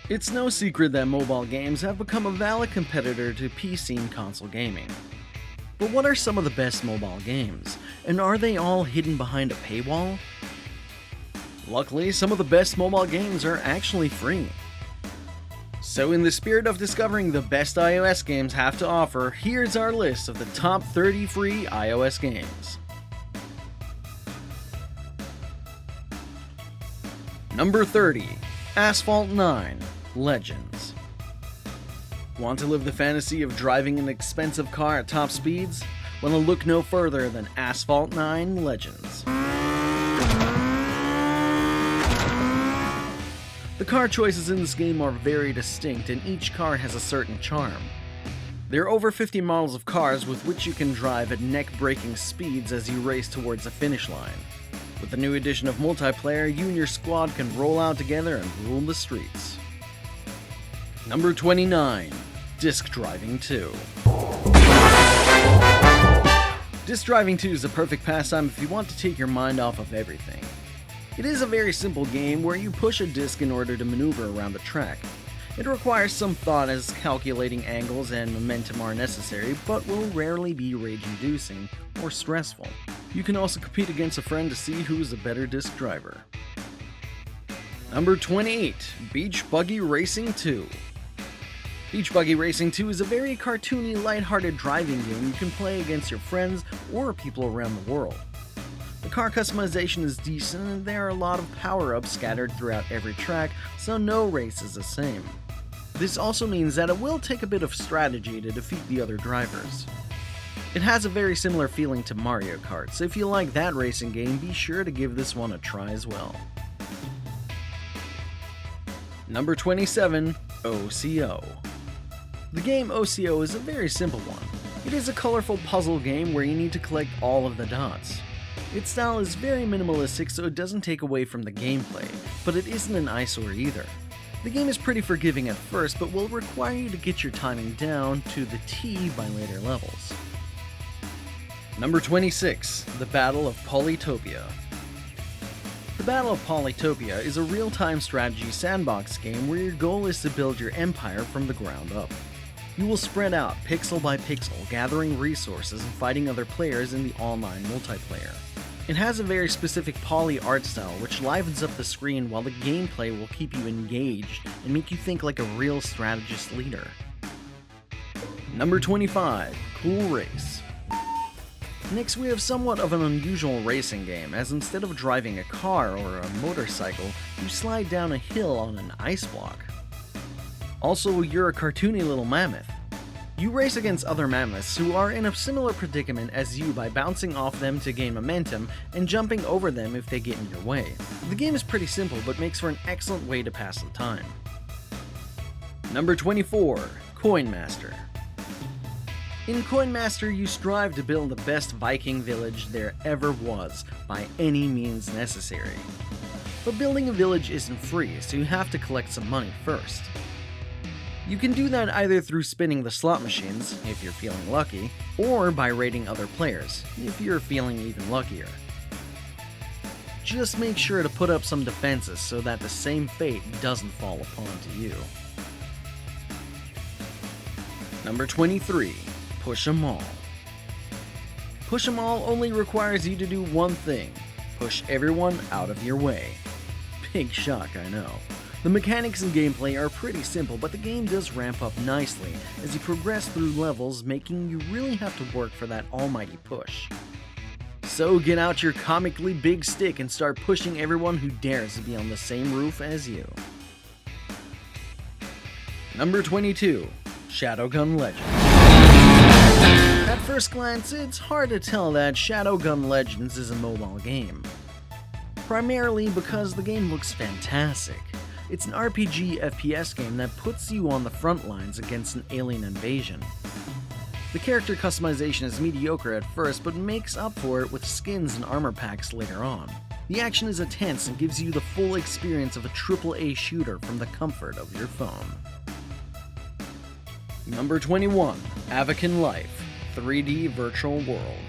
It's no secret that mobile games have become a valid competitor to PC and console gaming. But what are some of the best mobile games? And are they all hidden behind a paywall? Luckily, some of the best mobile games are actually free. So in the spirit of discovering the best iOS games have to offer, here's our list of the top 30 free iOS games. Number 30. Asphalt 9. Legends. Want to live the fantasy of driving an expensive car at top speeds? Well, then look no further than Asphalt 9 Legends. The car choices in this game are very distinct, and each car has a certain charm. There are over 50 models of cars with which you can drive at neck-breaking speeds as you race towards the finish line. With the new addition of multiplayer, you and your squad can roll out together and rule the streets. Number 29. Disc Driving 2. Disc Driving 2 is the perfect pastime if you want to take your mind off of everything. It is a very simple game where you push a disc in order to maneuver around the track. It requires some thought as calculating angles and momentum are necessary, but will rarely be rage-inducing or stressful. You can also compete against a friend to see who is a better disc driver. Number 28. Beach Buggy Racing 2. Beach Buggy Racing 2 is a very cartoony, lighthearted driving game you can play against your friends or people around the world. The car customization is decent and there are a lot of power-ups scattered throughout every track, so no race is the same. This also means that it will take a bit of strategy to defeat the other drivers. It has a very similar feeling to Mario Kart, so if you like that racing game, be sure to give this one a try as well. Number 27. OCOThe. The game OCOThe is a very simple one. It is a colorful puzzle game where you need to collect all of the dots. Its style is very minimalistic, so it doesn't take away from the gameplay, but it isn't an eyesore either. The game is pretty forgiving at first, but will require you to get your timing down to the T by later levels. Number 26. The Battle of Polytopia. The Battle of Polytopia is a real-time strategy sandbox game where your goal is to build your empire from the ground up. You will spread out pixel by pixel, gathering resources and fighting other players in the online multiplayer. It has a very specific poly art style which livens up the screen while the gameplay will keep you engaged and make you think like a real strategist leader. Number 25. Cool Race. Next, we have somewhat of an unusual racing game, as instead of driving a car or a motorcycle, you slide down a hill on an ice block. Also, you're a cartoony little mammoth. You race against other mammoths who are in a similar predicament as you by bouncing off them to gain momentum and jumping over them if they get in your way. The game is pretty simple but makes for an excellent way to pass the time. Number 24. Coin Master. In Coin Master, you strive to build the best Viking village there ever was, by any means necessary. But building a village isn't free, so you have to collect some money first. You can do that either through spinning the slot machines, if you're feeling lucky, or by raiding other players, if you're feeling even luckier. Just make sure to put up some defenses so that the same fate doesn't fall upon to you. Number 23. Push 'em all. Push 'em all only requires you to do one thing: push everyone out of your way. Big shock, I know. The mechanics and gameplay are pretty simple, but the game does ramp up nicely as you progress through levels, making you really have to work for that almighty push. So get out your comically big stick and start pushing everyone who dares to be on the same roof as you. Number 22. Shadowgun Legends. At first glance, it's hard to tell that Shadowgun Legends is a mobile game. Primarily because the game looks fantastic. It's an RPG FPS game that puts you on the front lines against an alien invasion. The character customization is mediocre at first, but makes up for it with skins and armor packs later on. The action is intense and gives you the full experience of a AAA shooter from the comfort of your phone. Number 21. Avakin Life 3D Virtual World.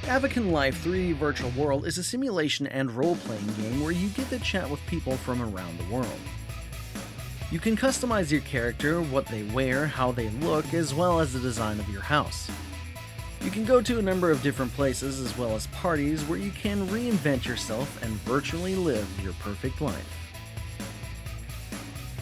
Avakin Life 3D Virtual World is a simulation and role-playing game where you get to chat with people from around the world. You can customize your character, what they wear, how they look, as well as the design of your house. You can go to a number of different places as well as parties where you can reinvent yourself and virtually live your perfect life.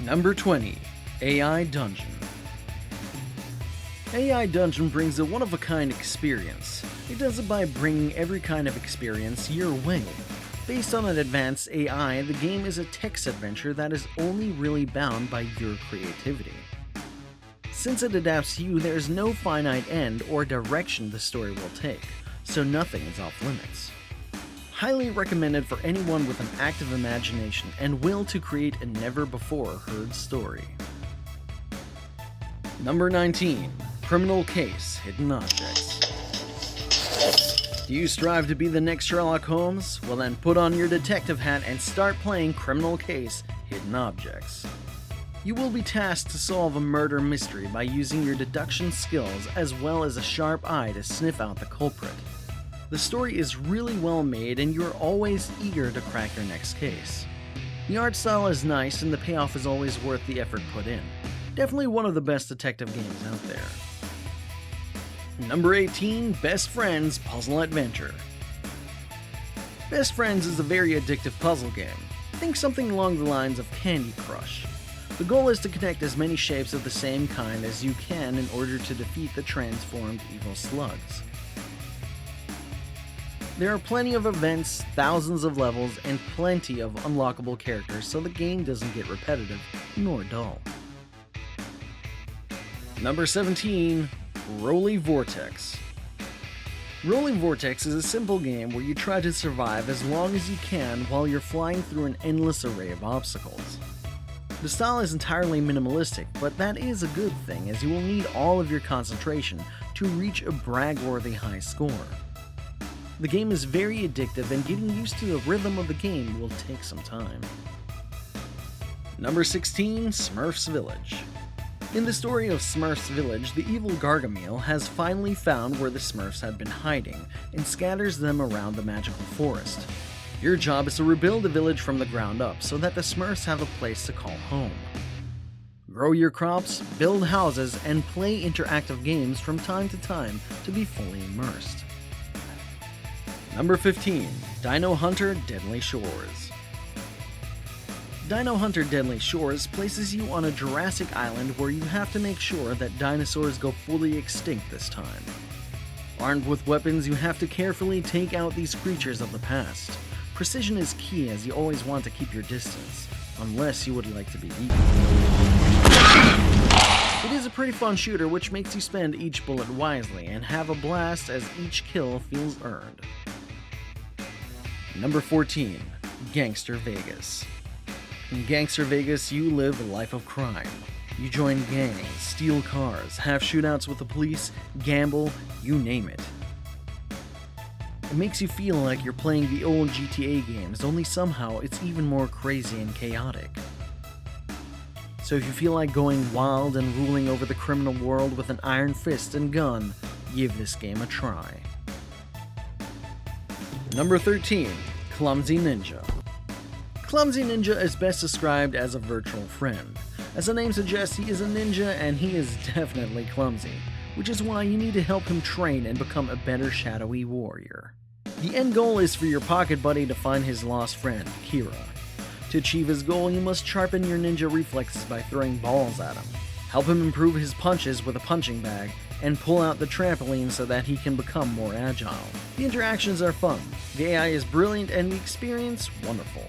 Number 20. AI Dungeon. AI Dungeon brings a one-of-a-kind experience. It does it by bringing every kind of experience your way. Based on an advanced AI, the game is a text adventure that is only really bound by your creativity. Since it adapts to you, there is no finite end or direction the story will take, so nothing is off limits. Highly recommended for anyone with an active imagination and will to create a never-before-heard story. Number 19. Criminal Case: Hidden Objects. Do you strive to be the next Sherlock Holmes? Well then put on your detective hat and start playing Criminal Case: Hidden Objects. You will be tasked to solve a murder mystery by using your deduction skills as well as a sharp eye to sniff out the culprit. The story is really well made and you're always eager to crack your next case. The art style is nice and the payoff is always worth the effort put in. Definitely one of the best detective games out there. Number 18. Best Friends Puzzle Adventure. Best Friends is a very addictive puzzle game. Think something along the lines of Candy Crush. The goal is to connect as many shapes of the same kind as you can in order to defeat the transformed evil slugs. There are plenty of events, thousands of levels, and plenty of unlockable characters, so the game doesn't get repetitive nor dull. Number 17. Rolling Vortex. Rolling Vortex is a simple game where you try to survive as long as you can while you're flying through an endless array of obstacles. The style is entirely minimalistic, but that is a good thing as you will need all of your concentration to reach a brag-worthy high score. The game is very addictive and getting used to the rhythm of the game will take some time. Number 16. Smurfs Village. In the story of Smurfs Village, the evil Gargamel has finally found where the Smurfs had been hiding and scatters them around the magical forest. Your job is to rebuild the village from the ground up so that the Smurfs have a place to call home. Grow your crops, build houses, and play interactive games from time to time to be fully immersed. Number 15. Dino Hunter Deadly Shores. Dino Hunter Deadly Shores places you on a Jurassic island where you have to make sure that dinosaurs go fully extinct this time. Armed with weapons, you have to carefully take out these creatures of the past. Precision is key as you always want to keep your distance, unless you would like to be eaten. It is a pretty fun shooter which makes you spend each bullet wisely and have a blast as each kill feels earned. Number 14. Gangster Vegas. In Gangster Vegas, you live a life of crime. You join gangs, steal cars, have shootouts with the police, gamble, you name it. It makes you feel like you're playing the old GTA games, only somehow it's even more crazy and chaotic. So if you feel like going wild and ruling over the criminal world with an iron fist and gun, give this game a try. Number 13. Clumsy Ninja. Clumsy Ninja is best described as a virtual friend. As the name suggests, he is a ninja and he is definitely clumsy, which is why you need to help him train and become a better shadowy warrior. The end goal is for your pocket buddy to find his lost friend, Kira. To achieve his goal, you must sharpen your ninja reflexes by throwing balls at him, help him improve his punches with a punching bag, and pull out the trampoline so that he can become more agile. The interactions are fun, the AI is brilliant, and the experience wonderful.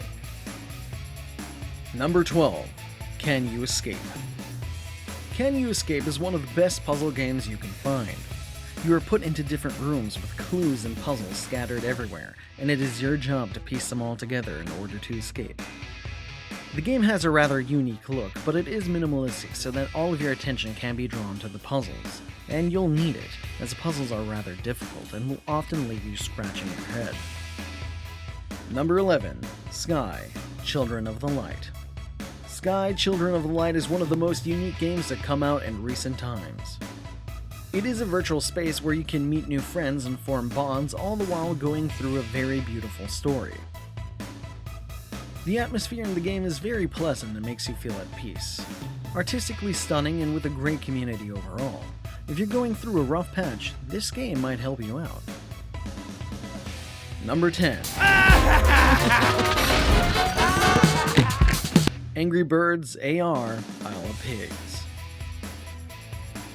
Number 12. Can You Escape? Can You Escape is one of the best puzzle games you can find. You are put into different rooms with clues and puzzles scattered everywhere, and it is your job to piece them all together in order to escape. The game has a rather unique look, but it is minimalistic so that all of your attention can be drawn to the puzzles, and you'll need it, as the puzzles are rather difficult and will often leave you scratching your head. Number 11. Sky, Children of the Light. Sky, Children of the Light is one of the most unique games that come out in recent times. It is a virtual space where you can meet new friends and form bonds, all the while going through a very beautiful story. The atmosphere in the game is very pleasant and makes you feel at peace. Artistically stunning and with a great community overall. If you're going through a rough patch, this game might help you out. Number 10. Angry Birds AR Isle of Pigs.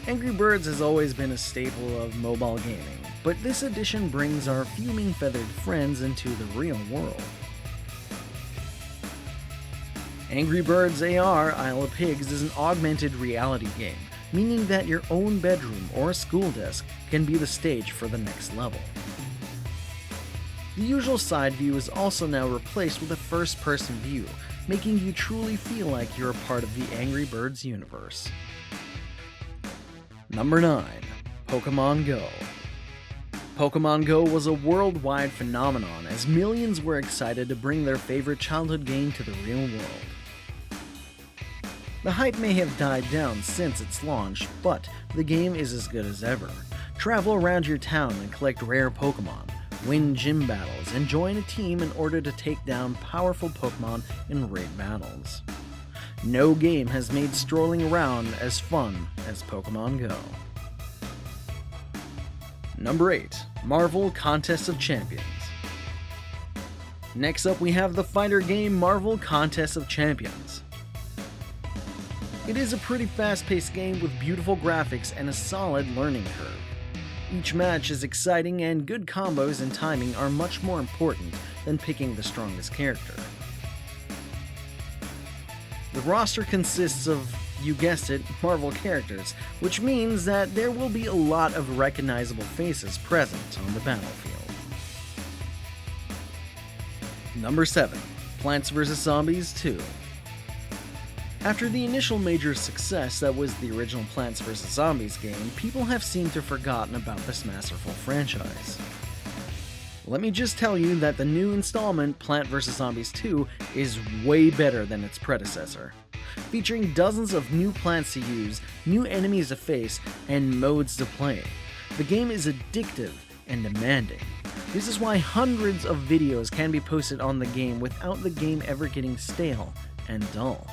Angry Birds has always been a staple of mobile gaming, but this edition brings our fuming feathered friends into the real world. Angry Birds AR Isle of Pigs is an augmented reality game, meaning that your own bedroom or school desk can be the stage for the next level. The usual side view is also now replaced with a first-person view, making you truly feel like you're a part of the Angry Birds universe. Number 9. Pokemon Go. Pokemon Go was a worldwide phenomenon as millions were excited to bring their favorite childhood game to the real world. The hype may have died down since its launch, but the game is as good as ever. Travel around your town and collect rare Pokemon, win gym battles, and join a team in order to take down powerful Pokemon in raid battles. No game has made strolling around as fun as Pokemon Go. Number 8. Marvel Contest of Champions. Next up we have the fighter game Marvel Contest of Champions. It is a pretty fast-paced game with beautiful graphics and a solid learning curve. Each match is exciting and good combos and timing are much more important than picking the strongest character. The roster consists of, you guessed it, Marvel characters, which means that there will be a lot of recognizable faces present on the battlefield. Number 7. Plants vs. Zombies 2. After the initial major success that was the original Plants vs. Zombies game, people have seemed to have forgotten about this masterful franchise. Let me just tell you that the new installment, Plant vs. Zombies 2, is way better than its predecessor. Featuring dozens of new plants to use, new enemies to face, and modes to play. The game is addictive and demanding. This is why hundreds of videos can be posted on the game without the game ever getting stale and dull.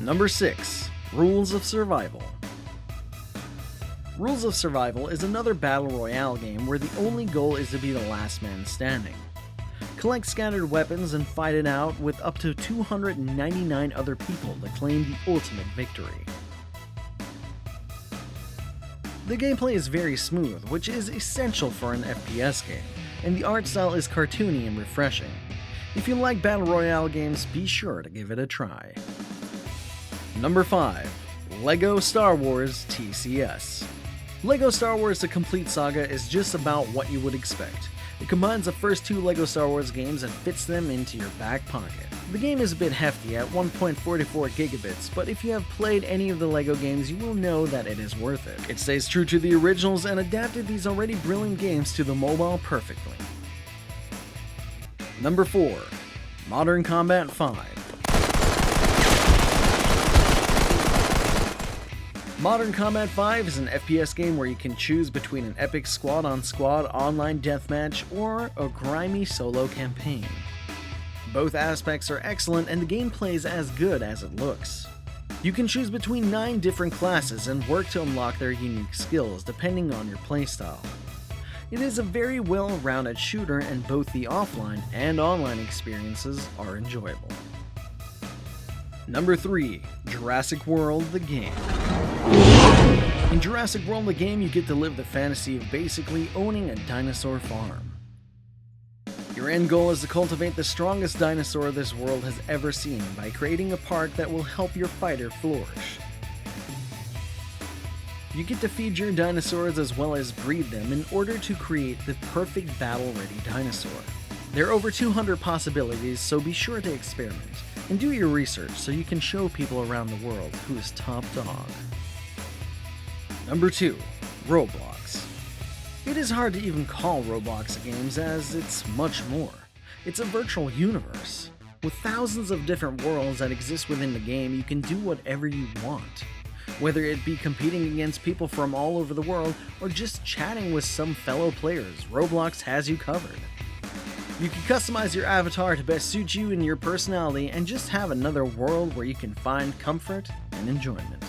Number 6. Rules of Survival. Rules of Survival is another battle royale game where the only goal is to be the last man standing. Collect scattered weapons and fight it out with up to 299 other people to claim the ultimate victory. The gameplay is very smooth, which is essential for an FPS game, and the art style is cartoony and refreshing. If you like battle royale games, be sure to give it a try. Number 5. LEGO Star Wars TCS. LEGO Star Wars The Complete Saga is just about what you would expect. It combines the first 2 LEGO Star Wars games and fits them into your back pocket. The game is a bit hefty at 1.44 gigabits, but if you have played any of the LEGO games, you will know that it is worth it. It stays true to the originals and adapted these already brilliant games to the mobile perfectly. Number 4. Modern Combat 5. Modern Combat 5 is an FPS game where you can choose between an epic squad-on-squad online deathmatch or a grimy solo campaign. Both aspects are excellent and the gameplay is as good as it looks. You can choose between 9 different classes and work to unlock their unique skills depending on your playstyle. It is a very well-rounded shooter and both the offline and online experiences are enjoyable. Number 3. Jurassic World the Game. In Jurassic World the game, you get to live the fantasy of basically owning a dinosaur farm. Your end goal is to cultivate the strongest dinosaur this world has ever seen by creating a park that will help your fighter flourish. You get to feed your dinosaurs as well as breed them in order to create the perfect battle-ready dinosaur. There are over 200 possibilities, so be sure to experiment. And do your research so you can show people around the world who is top dog. Number 2. Roblox. It is hard to even call Roblox games as it's much more. It's a virtual universe. With thousands of different worlds that exist within the game, you can do whatever you want. Whether it be competing against people from all over the world or just chatting with some fellow players, Roblox has you covered. You can customize your avatar to best suit you and your personality and just have another world where you can find comfort and enjoyment.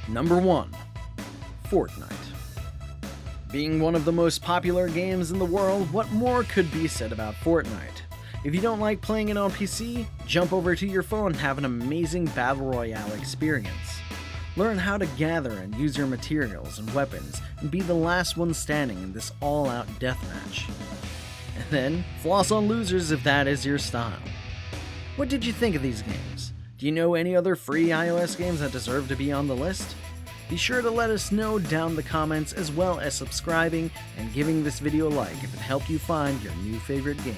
Number 1. Fortnite. Being one of the most popular games in the world, what more could be said about Fortnite? If you don't like playing it on PC, jump over to your phone and have an amazing Battle Royale experience. Learn how to gather and use your materials and weapons, and be the last one standing in this all-out deathmatch. And then, floss on losers if that is your style. What did you think of these games? Do you know any other free iOS games that deserve to be on the list? Be sure to let us know down in the comments, as well as subscribing and giving this video a like if it helped you find your new favorite game.